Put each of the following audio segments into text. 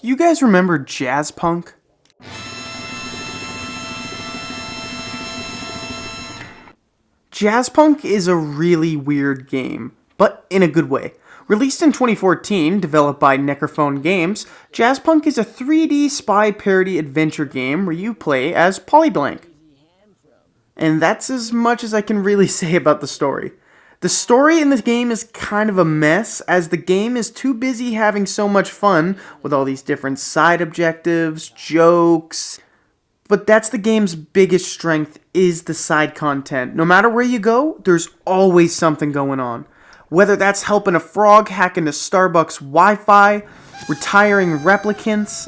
Do you guys remember Jazzpunk? Jazzpunk is a really weird game, but in a good way. Released in 2014, developed by Necrophone Games, Jazzpunk is a 3D spy parody adventure game where you play as Polyblank. And that's as much as I can really say about the story. The story in this game is kind of a mess, as the game is too busy having so much fun with all these different side objectives, jokes. But that's the game's biggest strength, is the side content. No matter where you go, there's always something going on. Whether that's helping a frog hack into Starbucks Wi-Fi, retiring replicants,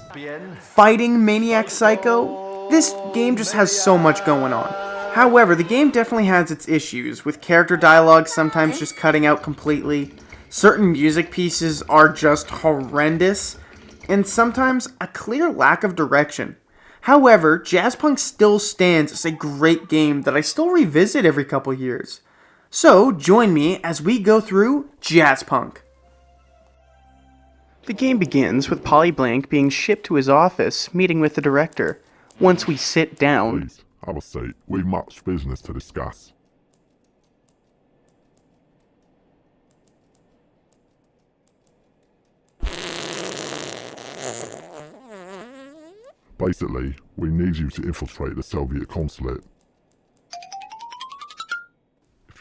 fighting Maniac Psycho, this game just has so much going on. However, the game definitely has its issues, with character dialogue sometimes just cutting out completely, certain music pieces are just horrendous, and sometimes a clear lack of direction. However, Jazzpunk still stands as a great game that I still revisit every couple years. So, join me as we go through Jazzpunk. The game begins with Polyblank being shipped to his office, meeting with the director. Once we sit down... Please, have a seat. We've much business to discuss. Basically, we need you to infiltrate the Soviet consulate.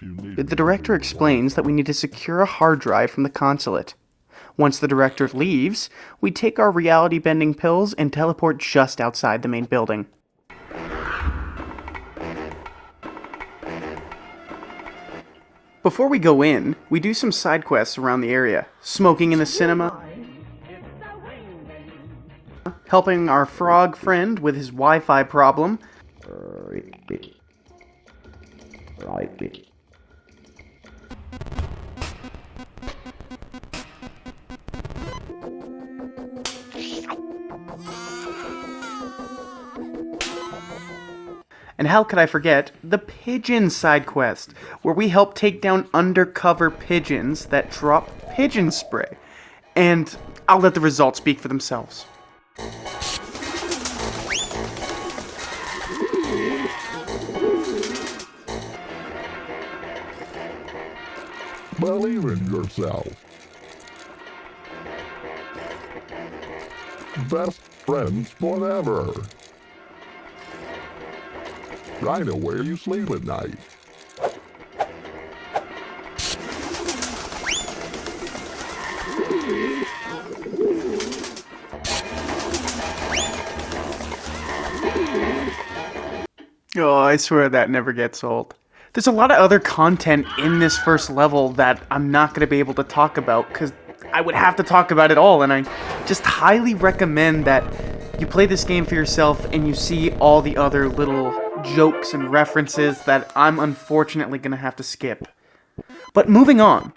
The director explains that we need to secure a hard drive from the consulate. Once the director leaves, we take our reality-bending pills and teleport just outside the main building. Before we go in, we do some side quests around the area, smoking in the cinema, helping our frog friend with his Wi-Fi problem, and how could I forget the pigeon side quest, where we help take down undercover pigeons that drop pigeon spray. And I'll let the results speak for themselves. Believe in yourself. Best friends forever. I know where you sleep at night. Oh, I swear that never gets old. There's a lot of other content in this first level that I'm not going to be able to talk about, because I would have to talk about it all, and I just highly recommend that you play this game for yourself and you see all the other little jokes and references that I'm unfortunately going to have to skip. But moving on.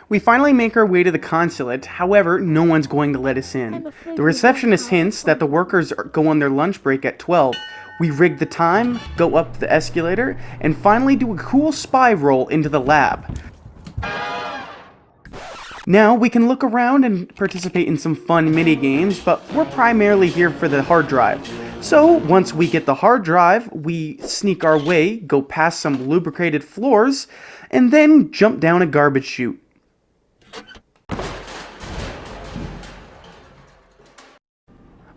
We finally make our way to the consulate, however, no one's going to let us in. The receptionist hints that the workers go on their lunch break at 12. We rig the time, go up the escalator, and finally do a cool spy roll into the lab. Now, we can look around and participate in some fun mini-games, but we're primarily here for the hard drive. So, once we get the hard drive, we sneak our way, go past some lubricated floors, and then jump down a garbage chute.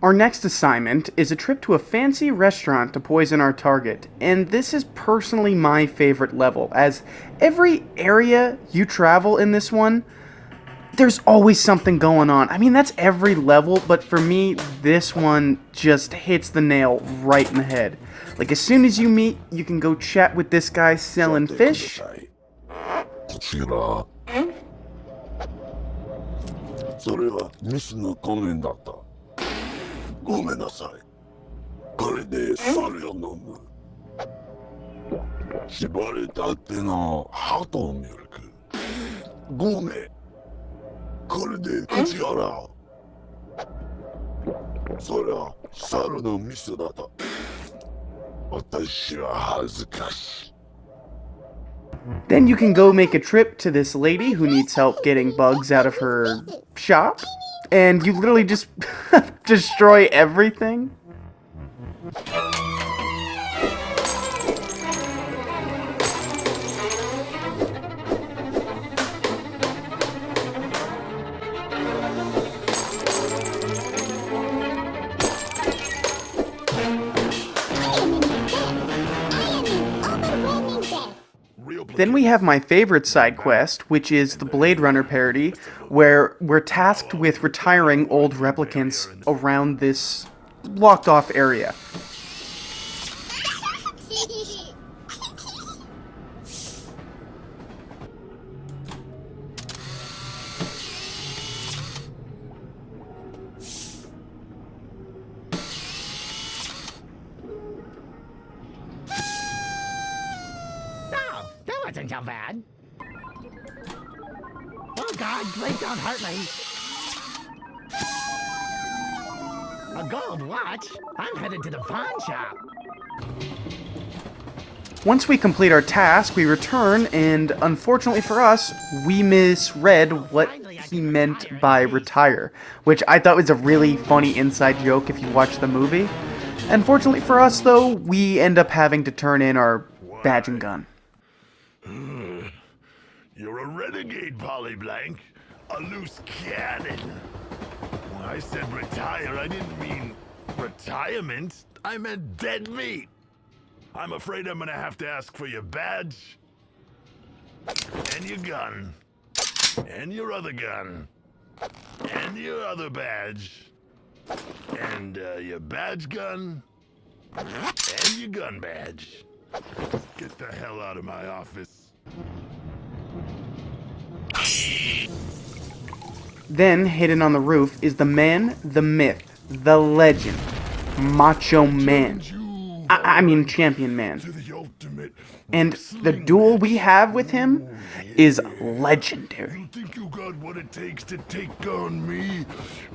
Our next assignment is a trip to a fancy restaurant to poison our target, and this is personally my favorite level, as every area you travel in this one, there's always something going on. I mean, that's every level, but for me, this one just hits the nail right in the head. Like, as soon as you meet, you can go chat with this guy selling fish. それはミスのごめんだった。ごめんなさい。これでそれを飲む。絞りたてのハートミルク。ごめん。これで口洗う。それは猿のミスだった。私は恥ずかしい。 Then you can go make a trip to this lady who needs help getting bugs out of her shop. and you literally just destroy everything. Then we have my favorite side quest, which is the Blade Runner parody, where we're tasked with retiring old replicants around this locked off area. That wasn't so bad. Oh God, please don't hurt me. A gold watch? I'm headed to the pawn shop. Once we complete our task, we return, and unfortunately for us, we misread what he meant by retire, which I thought was a really funny inside joke if you watch the movie. Unfortunately for us, though, we end up having to turn in our badge and gun. You're a renegade, Polyblank. A loose cannon. When I said retire, I didn't mean retirement. I meant dead meat. I'm afraid I'm gonna have to ask for your badge, and your gun, and your other gun, and your other badge, and your badge gun, and your gun badge. Get the hell out of my office. Then, hidden on the roof, is the man, the myth, the legend, Macho Man. I mean Champion Man. And the duel we have with him is legendary. You think you got what it takes to take on me?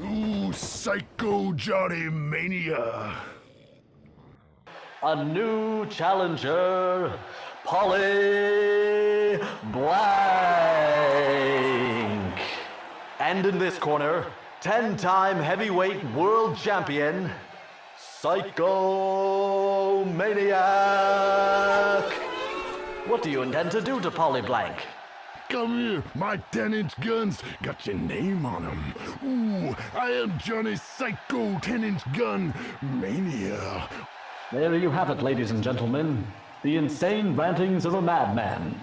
Ooh, Psycho Johnny Mania. A new challenger, Polly Blank. And in this corner, 10-time heavyweight world champion, Psycho Maniac. What do you intend to do to Polly Blank? Come here, my 10-inch guns got your name on them. Ooh, I am Johnny Psycho 10-inch gun Mania. There you have it, ladies and gentlemen. The insane rantings of a madman.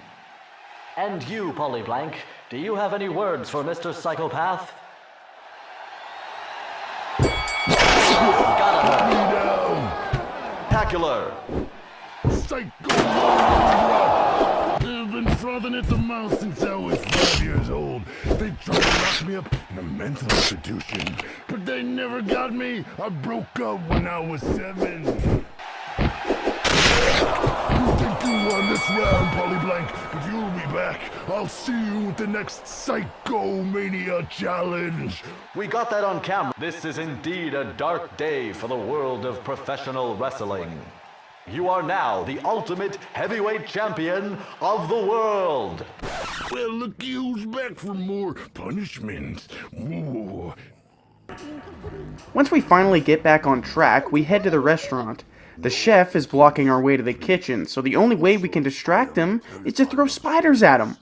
And you, Polly Blank, do you have any words for Mr. Psychopath? Got her. Tacular. Psycho They've been frothing at the mouth since I was 5 years old. They tried to lock me up in a mental institution, but they never got me. I broke up when I was 7. You think you won this round, Polyblank, but you'll be back. I'll see you at the next Psycho Mania challenge. We got that on camera. This is indeed a dark day for the world of professional wrestling. You are now the ultimate heavyweight champion of the world. Well, look who's back for more punishment. Ooh. Once we finally get back on track, we head to the restaurant. The chef is blocking our way to the kitchen, so the only way we can distract him is to throw spiders at him.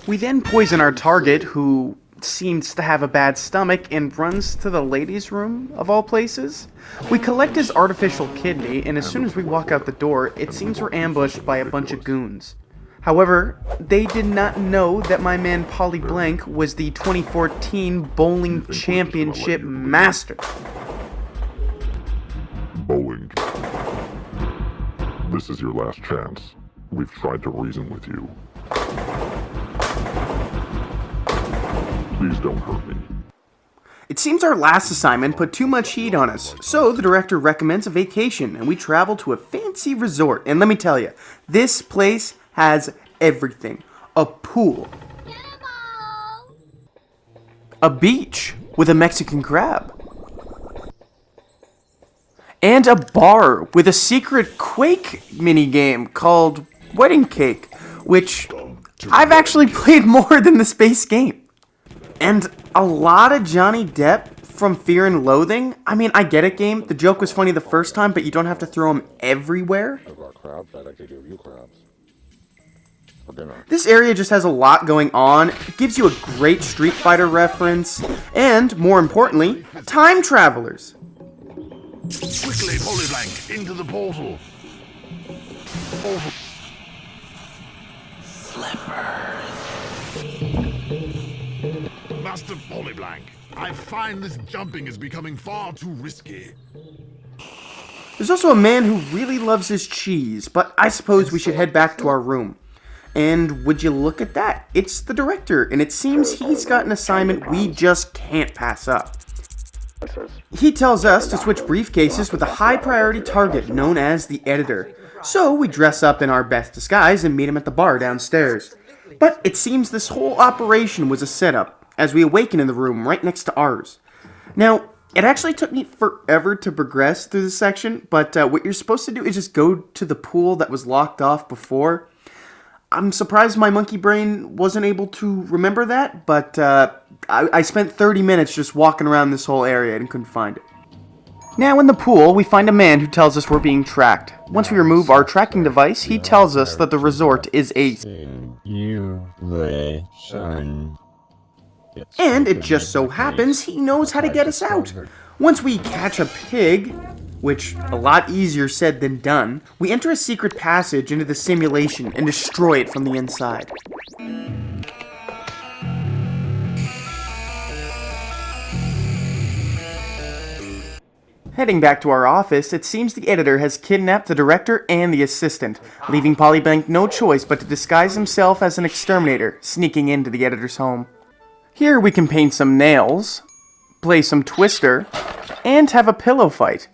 We then poison our target, who seems to have a bad stomach, and runs to the ladies' room, of all places. We collect his artificial kidney, and as soon as we walk out the door, it seems we're ambushed by a bunch of goons. However, they did not know that my man Polly Blank was the 2014 Bowling Championship Master. Bowling. This is your last chance. We've tried to reason with you. Please don't hurt me. It seems our last assignment put too much heat on us, so the director recommends a vacation, and we travel to a fancy resort. And let me tell you, this place has everything. A pool. A beach with a Mexican crab. And a bar with a secret Quake minigame called Wedding Cake, which I've actually played more than this base game. And a lot of Johnny Depp from Fear and Loathing. I mean, I get it, game. The joke was funny the first time, but you don't have to throw them everywhere. I've got crabs. I'd like to give you crabs. For dinner. This area just has a lot going on. It gives you a great Street Fighter reference, and more importantly, time travelers. Quickly, Polyblank, into the portal. Master Polyblank, I find this jumping is becoming far too risky. There's also a man who really loves his cheese, but I suppose we should head back to our room. And would you look at that? It's the director, and it seems he's got an assignment we just can't pass up. He tells us to switch briefcases with a high-priority target known as the editor. So we dress up in our best disguise and meet him at the bar downstairs. But it seems this whole operation was a setup, as we awaken in the room right next to ours. Now, it actually took me forever to progress through this section, but what you're supposed to do is just go to the pool that was locked off before. I'm surprised my monkey brain wasn't able to remember that, but I spent 30 minutes just walking around this whole area and couldn't find it. Now in the pool, we find a man who tells us we're being tracked. Once we remove our tracking device, he tells us that the resort is a... And it just so happens he knows how to get us out. Once we catch a pig, which a lot easier said than done, we enter a secret passage into the simulation and destroy it from the inside. Heading back to our office, it seems the editor has kidnapped the director and the assistant, leaving Polyblank no choice but to disguise himself as an exterminator, sneaking into the editor's home. Here we can paint some nails, play some Twister, and have a pillow fight.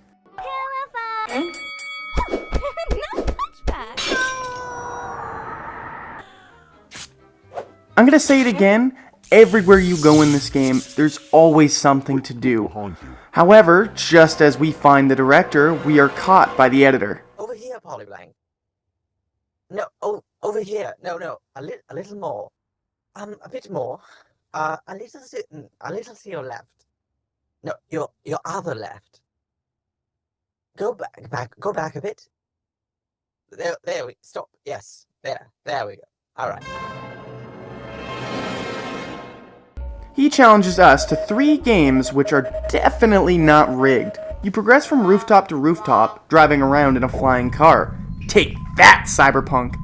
I'm gonna say it again, everywhere you go in this game, there's always something to do. However, just as we find the director, we are caught by the editor. Over here, Polyblank. No, over here. No, a little more. A bit more. A little to your left. No, your other left. Go back a bit. There we stop. Yes, there we go. All right. He challenges us to 3 games which are definitely not rigged. You progress from rooftop to rooftop, driving around in a flying car. Take that, Cyberpunk!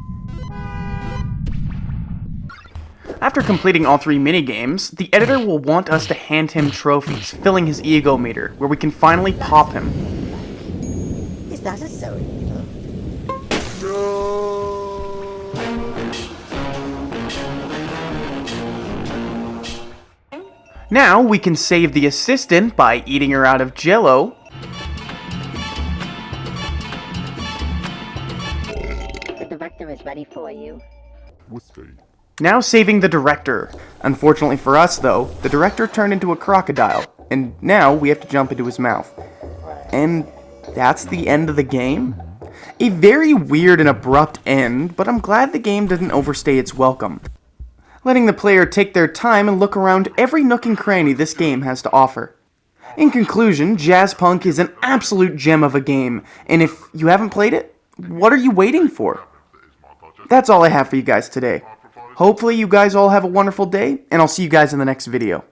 After completing all 3 minigames, the editor will want us to hand him trophies, filling his ego meter, where we can finally pop him. Is that a sewing needle? Now we can save the assistant by eating her out of Jell-O. The director is ready for you. Whiskey. Now saving the director. Unfortunately for us, though, the director turned into a crocodile, and now we have to jump into his mouth. And that's the end of the game? A very weird and abrupt end, but I'm glad the game didn't overstay its welcome, letting the player take their time and look around every nook and cranny this game has to offer. In conclusion, Jazzpunk is an absolute gem of a game, and if you haven't played it, what are you waiting for? That's all I have for you guys today. Hopefully you guys all have a wonderful day, and I'll see you guys in the next video.